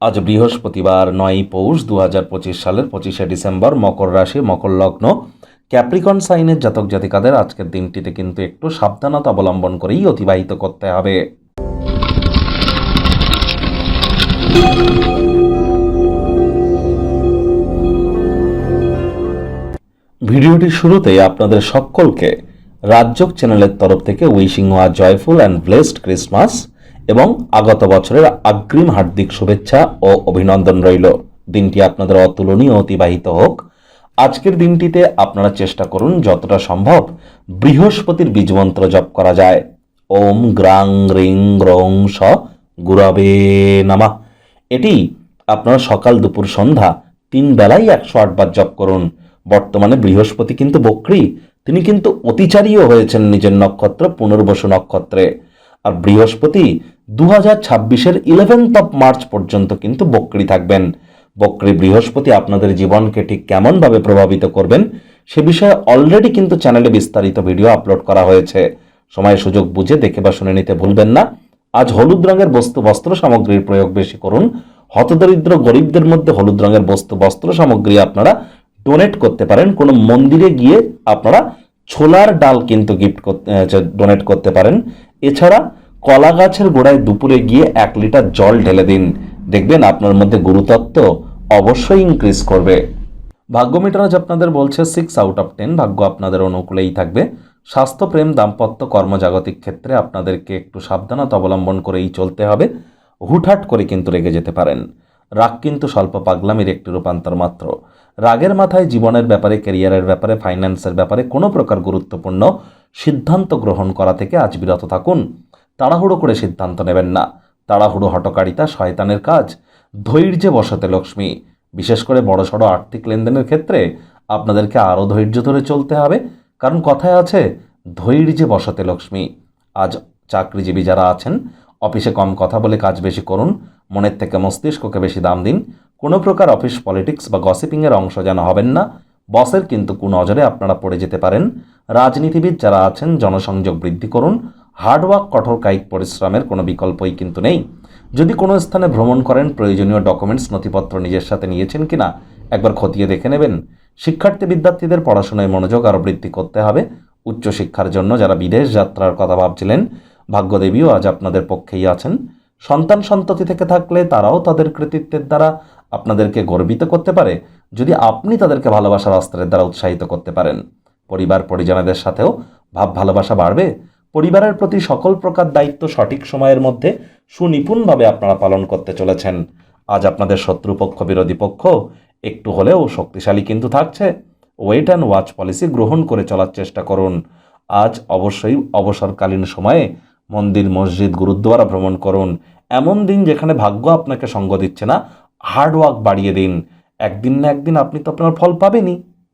আজ বৃহস্পতিবার ৯ই পৌষ ২০২৫ সালের ২৫শে ডিসেম্বর, মকর রাশি, মকর লগ্ন, ক্যাপ্রিকন সাইনের জাতক জাতিকাদের আজকের দিনটিতে কিন্তু একটু সাবধানতা অবলম্বন করেই অতিবাহিত করতে হবে। ভিডিওটির শুরুতেই আপনাদের সকলকে রাজযোগ চ্যানেলের তরফ থেকে wishing a joyful and blessed Christmas এবং আগত বছরের অগ্রিম হার্দিক শুভেচ্ছা ও অভিনন্দন রইল। দিনটি আপনাদের অতুলনীয় অতিবাহিত হোক। আজকের দিনটিতে আপনারা চেষ্টা করুন যতটা সম্ভব বৃহস্পতির বীজমন্ত্র জপ করা যায়। ওম গ্রাং রিং গ্রং স গুরবে নমঃ। এটি আপনারা সকাল দুপুর সন্ধ্যা 3 বেলায় 108 বার জপ করুন। বর্তমানে বৃহস্পতি কিন্তু বক্রী, তিনি কিন্তু অতিচারীও হয়েছেন নিজের নক্ষত্র পুনর্বসু নক্ষত্রে। আর বৃহস্পতি 2026-এর 11th মার্চ পর্যন্ত কিন্তু বক্রী থাকবেন। বক্রী বৃহস্পতি আপনাদের জীবনকে ঠিক কেমনভাবে প্রভাবিত করবেন সে বিষয়ে অলরেডি কিন্তু চ্যানেলে বিস্তারিত ভিডিও আপলোড করা হয়েছে। সময় সুযোগ বুঝে দেখে বা শুনে নিতে ভুলবেন না। আজ হলুদ রঙের বস্তু বস্ত্র সামগ্রীর প্রয়োগ বেশি করুন। হতদরিদ্র গরিবদের মধ্যে হলুদ রঙের বস্তু বস্ত্র সামগ্রী আপনারা ডোনেট করতে পারেন। কোনো মন্দিরে গিয়ে আপনারা ছোলার ডাল কিন্তু ডোনেট করতে পারেন। এছাড়া কলা গাছের গোড়ায় দুপুরে গিয়ে 1 লিটার জল ঢেলে দিন, দেখবেন আপনার মধ্যে গুরুতত্ত্ব অবশ্যই ইনক্রিজ করবে। ভাগ্য মিটার আজ আপনাদের বলছে 6 আউট অফ 10, ভাগ্য আপনাদের অনুকূলেই থাকবে। স্বাস্থ্য, প্রেম, দাম্পত্য, কর্মজাগতিক ক্ষেত্রে আপনাদেরকে একটু সাবধানতা অবলম্বন করেই চলতে হবে। হুটহাট করে কিন্তু রেগে যেতে পারেন। রাগ কিন্তু স্বল্প পাগলামির একটি রূপান্তর মাত্র। রাগের মাথায় জীবনের ব্যাপারে, ক্যারিয়ারের ব্যাপারে, ফাইন্যান্সের ব্যাপারে কোনো প্রকার গুরুত্বপূর্ণ সিদ্ধান্ত গ্রহণ করা থেকে আজ বিরত থাকুন। তাড়াহুড়ো করে সিদ্ধান্ত নেবেন না। তাড়াহুড়ো হঠকারিতা শয়তানের কাজ। ধৈর্যে বসতে লক্ষ্মী। বিশেষ করে বড়সড় আর্থিক লেনদেনের ক্ষেত্রে আপনাদেরকে আরও ধৈর্য ধরে চলতে হবে, কারণ কথায় আছে ধৈর্যে বসতে লক্ষ্মী। আজ চাকরিজীবী যারা আছেন, অফিসে কম কথা বলে কাজ বেশি করুন। মনের থেকে মস্তিষ্ককে বেশি দাম দিন। কোনো প্রকার অফিস পলিটিক্স বা গসিপিংয়ের অংশ যেন হবেন না। বসের কিন্তু কুনজরে আপনারা পড়ে যেতে পারেন। রাজনীতিবিদ যারা আছেন, জনসংযোগ বৃদ্ধি করুন। হার্ডওয়ার্ক, কঠোর কায়িক পরিশ্রমের কোনো বিকল্পই কিন্তু নেই। যদি কোনো স্থানে ভ্রমণ করেন, প্রয়োজনীয় ডকুমেন্টস নথিপত্র নিজের সাথে নিয়েছেন কিনা একবার খতিয়ে দেখে নেবেন। শিক্ষার্থী বিদ্যার্থীদের পড়াশোনায় মনোযোগ আরও বৃদ্ধি করতে হবে। উচ্চশিক্ষার জন্য যারা বিদেশ যাত্রার কথা ভাবছিলেন, ভাগ্যদেবীও আজ আপনাদের পক্ষেই আছেন। সন্তান সন্ততি থেকে থাকলে তারাও তাদের কৃতিত্বের দ্বারা আপনাদেরকে গর্বিত করতে পারে, যদি আপনি তাদেরকে ভালোবাসার অস্ত্রের দ্বারা উৎসাহিত করতে পারেন। পরিবার পরিজনদের সাথেও ভাব ভালোবাসা বাড়বে। পরিবারের প্রতি সকল প্রকার দায়িত্ব সঠিক সময়ের মধ্যে সুনিপুণভাবে আপনারা পালন করতে চলেছেন। আজ আপনাদের শত্রুপক্ষ, বিরোধী পক্ষ একটু হলেও শক্তিশালী কিন্তু থাকছে। ওয়েট অ্যান্ড ওয়াচ পলিসি গ্রহণ করে চলার চেষ্টা করুন। আজ অবশ্যই অবসরকালীন সময়ে মন্দির, মসজিদ, গুরুদ্বারা ভ্রমণ করুন। এমন দিন যেখানে ভাগ্য আপনাকে সঙ্গ দিচ্ছে না, হার্ডওয়ার্ক বাড়িয়ে দিন। একদিন না একদিন আপনি তো আপনার ফল পাবেনই।